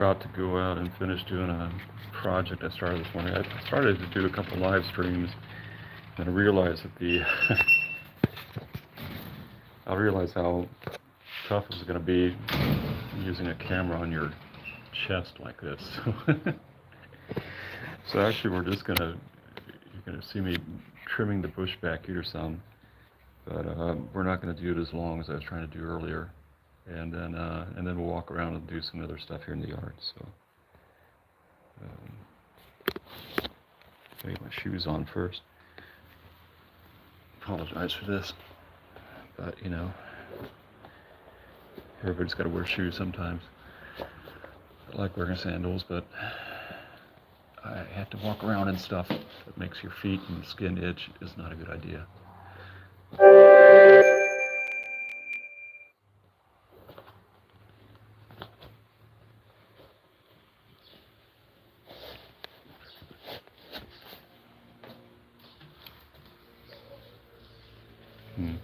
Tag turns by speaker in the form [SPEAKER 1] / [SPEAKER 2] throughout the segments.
[SPEAKER 1] About to go out and finish doing a project I started this morning. I started to do a couple live streams, and I realized that I realized how tough it's going to be using a camera on your chest like this. So actually, you're gonna see me trimming the bush back here some, but we're not going to do it as long as I was trying to do earlier, and then we'll walk around and do some other stuff here in the yard. So. Get my shoes on first. Apologize for this, but you know, everybody's got to wear shoes sometimes. I like wearing sandals, but I have to walk around in stuff that makes your feet and skin itch is not a good idea. Hmm.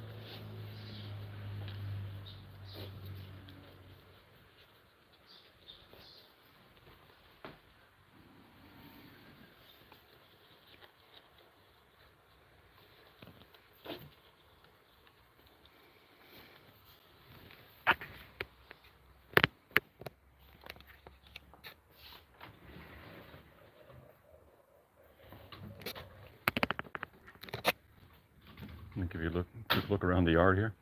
[SPEAKER 1] Let me give you a quick look around the yard here.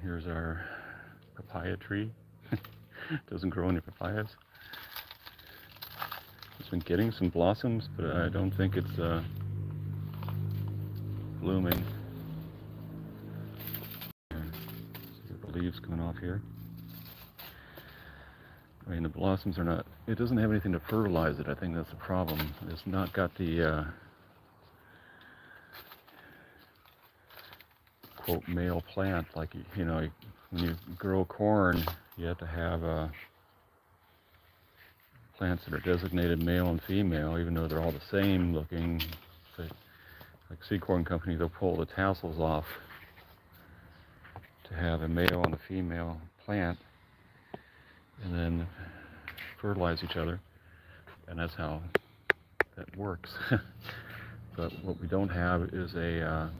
[SPEAKER 1] Here's our papaya tree. Doesn't grow any papayas. It's been getting some blossoms, but I don't think it's blooming. See the leaves coming off here. I mean, the blossoms are not, it doesn't have anything to fertilize it. I think that's the problem. It's not got the quote male plant, like you know, when you grow corn, you have to have plants that are designated male and female, even though they're all the same looking. So, like seed corn company, they'll pull the tassels off to have a male and a female plant, and then fertilize each other, and that's how that works. But what we don't have is a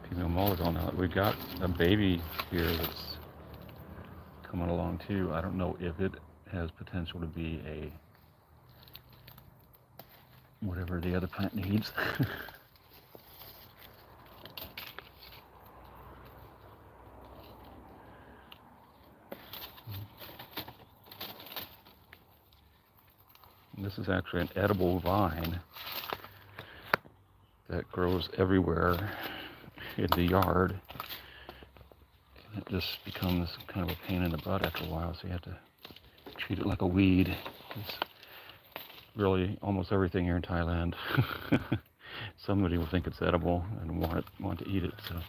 [SPEAKER 1] female mulligan. Now we got a baby here that's coming along too. I don't know if it has potential to be a whatever the other plant needs. This is actually an edible vine that grows everywhere in the yard. It just becomes kind of a pain in the butt after a while, so you have to treat it like a weed. It's really almost everything here in Thailand. Somebody will think it's edible and want to eat it. So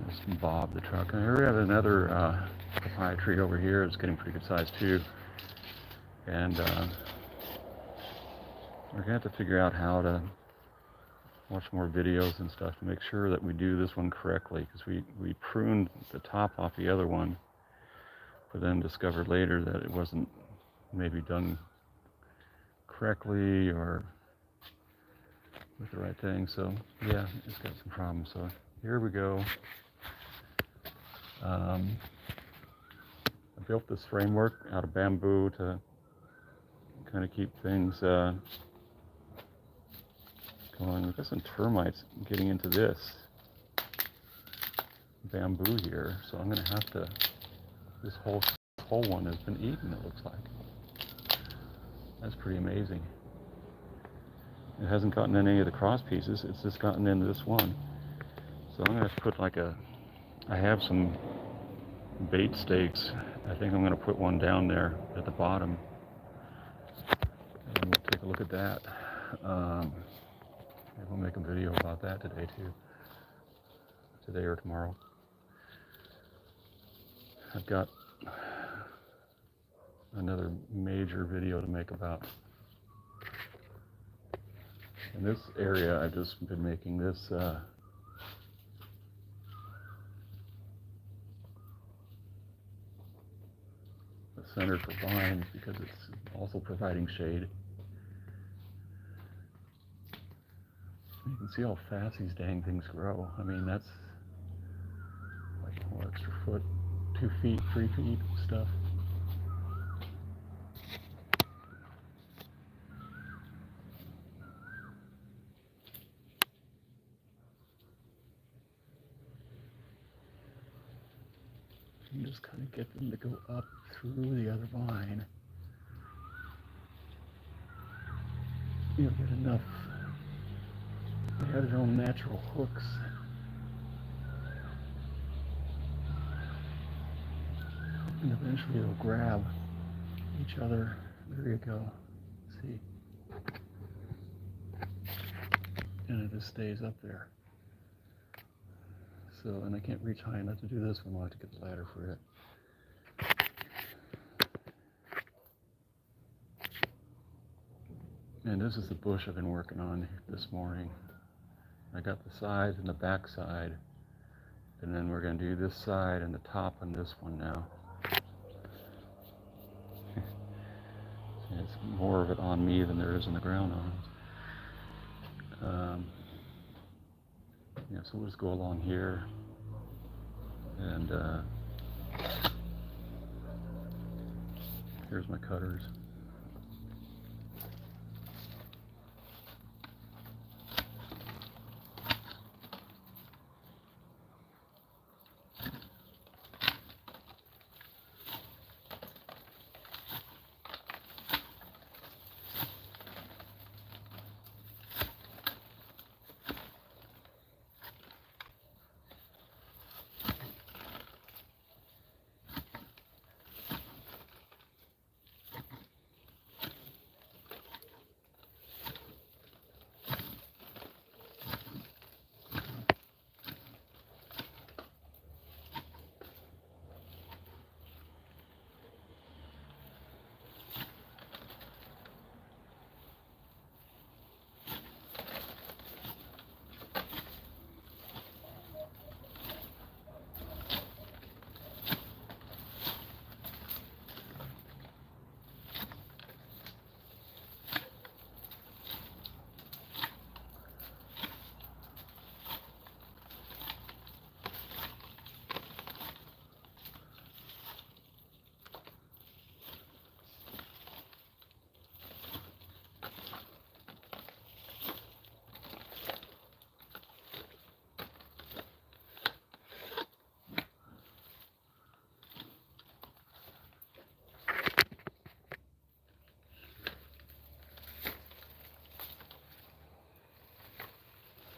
[SPEAKER 1] there's Bob the truck. And here we have another papaya tree over here. It's getting pretty good size too. And we're gonna have to figure out how to watch more videos and stuff to make sure that we do this one correctly, because we pruned the top off the other one, but then discovered later that it wasn't maybe done correctly or with the right thing. So yeah, it's got some problems. So here we go. I built this framework out of bamboo to kind of keep things going. We've got some termites getting into this bamboo here, so I'm going to have to, this whole one has been eaten, it looks like. That's pretty amazing. It hasn't gotten any of the cross pieces, it's just gotten into this one. So I'm going to have to put I have some bait stakes. I think I'm going to put one down there at the bottom. And we'll take a look at that. Maybe we'll make a video about that today too. Today or tomorrow. I've got another major video to make about In this area, I've just been making this the center for vines because it's also providing shade. You can see how fast these dang things grow. I mean, that's like a whole extra foot, 2 feet, 3 feet stuff. You just kind of get them to go up through the other vine. You'll get enough. They have their own natural hooks. And eventually they'll grab each other. There you go. See? And it just stays up there. So, and I can't reach high enough to do this one. I'll have to get the ladder for it. And this is the bush I've been working on this morning. I got the sides and the back side. And then we're going to do this side and the top on this one now. It's more of it on me than there is on the ground on it. Yeah, so we'll just go along here. And here's my cutters.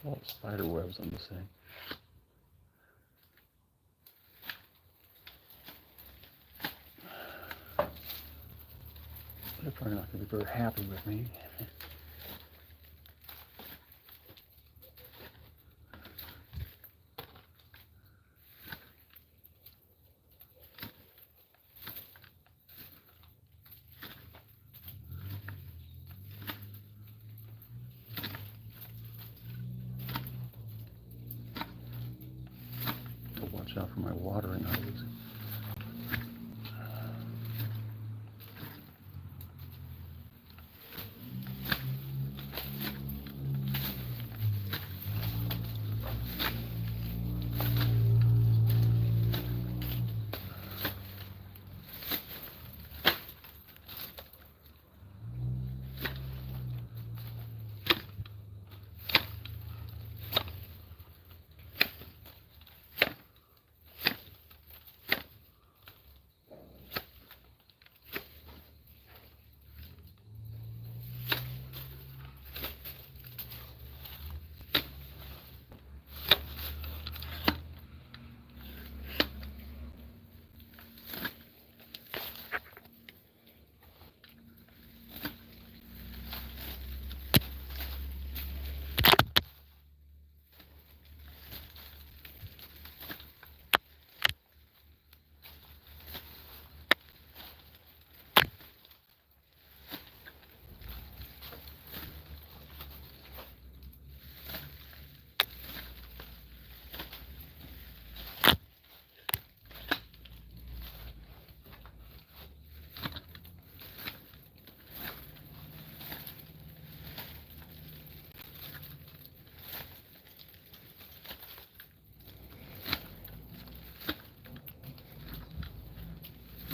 [SPEAKER 1] All spider webs on this thing. They're probably not going to be very happy with me. Watch out for my watering hose.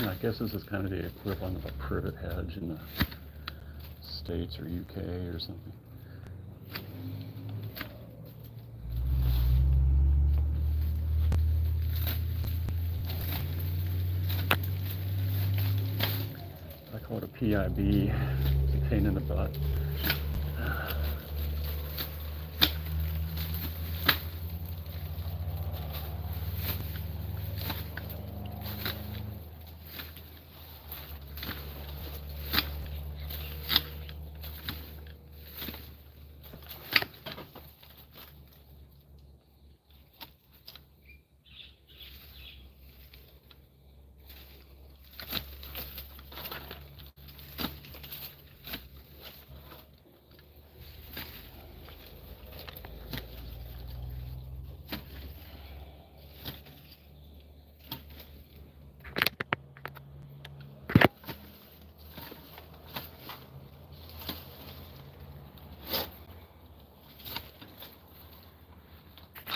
[SPEAKER 1] I guess this is kind of the equivalent of a privet hedge in the States or UK or something. I call it a PIB. It's a pain in the butt.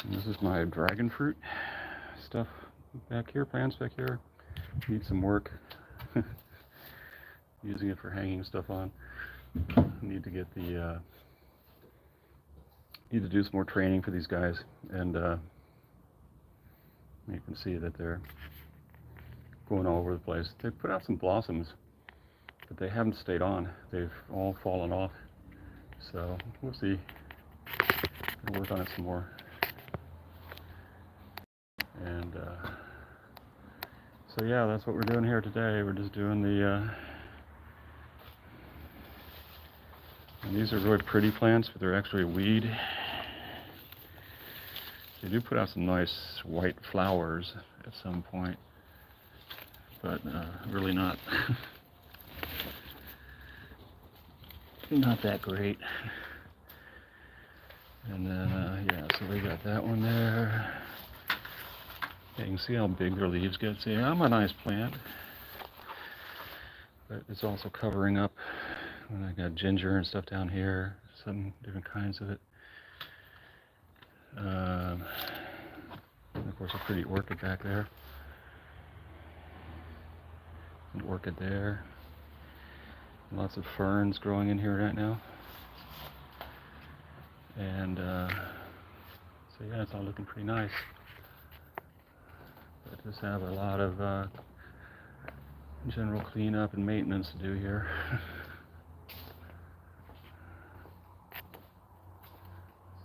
[SPEAKER 1] And this is my dragon fruit stuff back here, plants back here. Need some work. Using it for hanging stuff on. Need to get the need to do some more training for these guys, and you can see that they're going all over the place. They put out some blossoms, but they haven't stayed on. They've all fallen off. So we'll see. I'll work on it some more. And so yeah, that's what we're doing here today. We're just doing the and these are really pretty plants, but they're actually a weed. They do put out some nice white flowers at some point, but really not not that great. And then yeah, so we got that one there. Yeah, you can see how big their leaves get. See, I'm a nice plant, but it's also covering up. And I got ginger and stuff down here, some different kinds of it. And of course, a pretty orchid back there. An orchid there. Lots of ferns growing in here right now. And so yeah, it's all looking pretty nice. But just have a lot of general cleanup and maintenance to do here.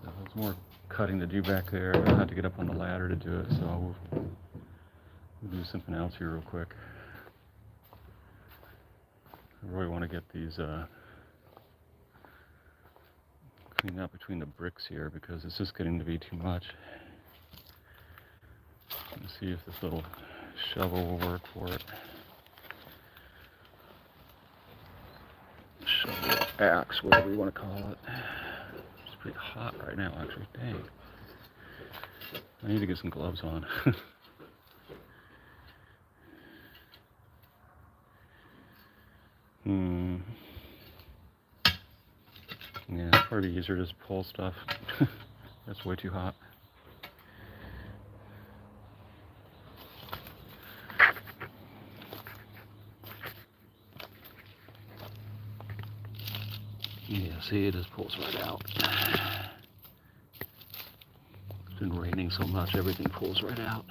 [SPEAKER 1] So there's more cutting to do back there. I'll have to get up on the ladder to do it, so we'll do something else here real quick. I really want to get these cleaned up between the bricks here because it's just getting to be too much. Let's see if this little shovel will work for it. Shovel, axe, whatever you want to call it. It's pretty hot right now, actually. Dang. I need to get some gloves on. Yeah, it's probably easier to just pull stuff. That's way too hot. Yeah, see, it just pulls right out. It's been raining so much, everything pulls right out.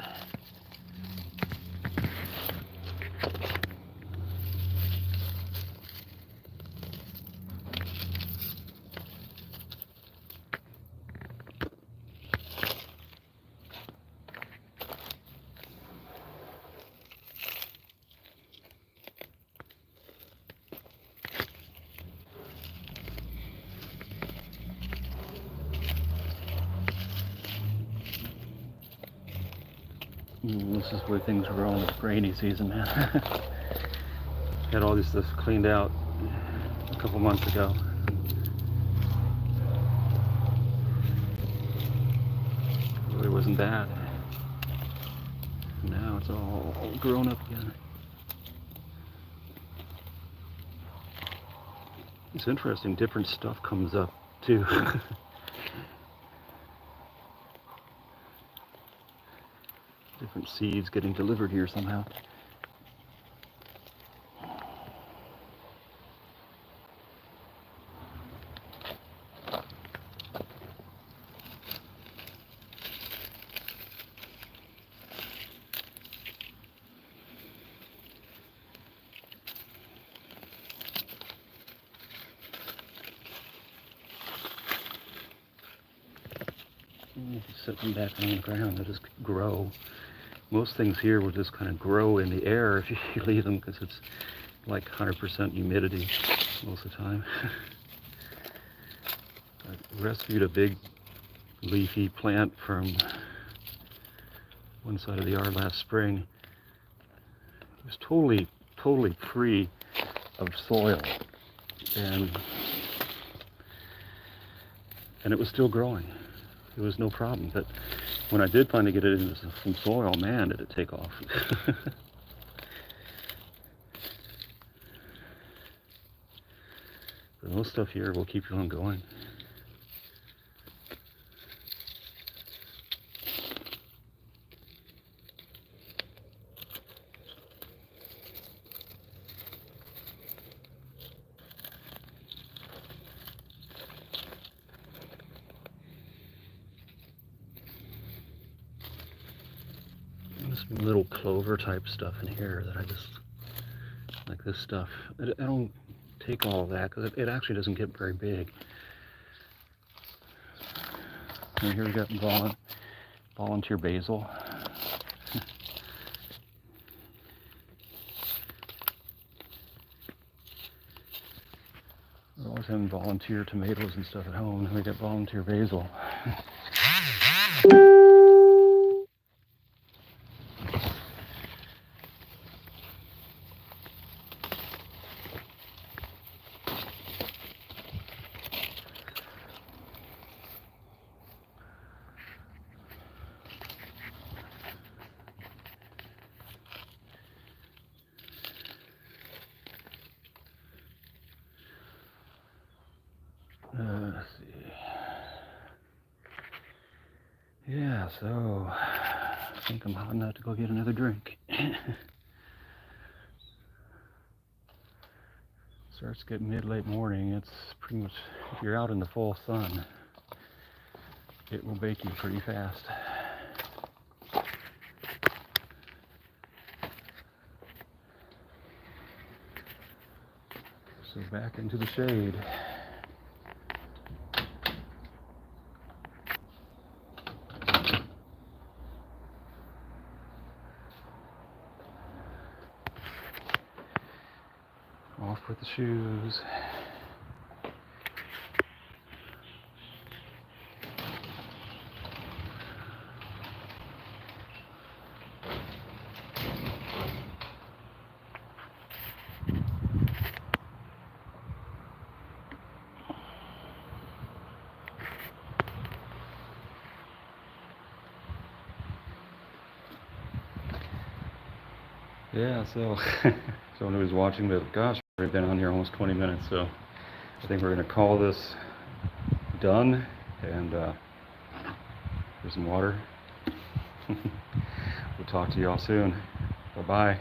[SPEAKER 1] This is where things were on this rainy season, man. Had all this stuff cleaned out a couple months ago. It really wasn't bad. Now it's all grown up again. It's interesting, different stuff comes up too. Different seeds getting delivered here somehow. Set them back on the ground. They'll just grow. Most things here will just kind of grow in the air if you leave them, because it's like 100% humidity most of the time. I rescued a big leafy plant from one side of the yard last spring. It was totally free of soil, and it was still growing. It was no problem. But when I did finally get it into some soil, man, did it take off. But most stuff here will keep you on going. There's little clover type stuff in here that I just like. This stuff, I don't take all of that because it actually doesn't get very big. And here we got volunteer basil. We're always having volunteer tomatoes and stuff at home, and we got volunteer basil. Let's see. Yeah, so I think I'm hot enough to go get another drink. Starts getting mid-late morning. It's pretty much, if you're out in the full sun, it will bake you pretty fast. So back into the shade. Off with the shoes. Yeah, so someone who was watching, but gosh, we've been on here almost 20 minutes, so I think we're going to call this done, and here's some water. We'll talk to you all soon. Bye-bye.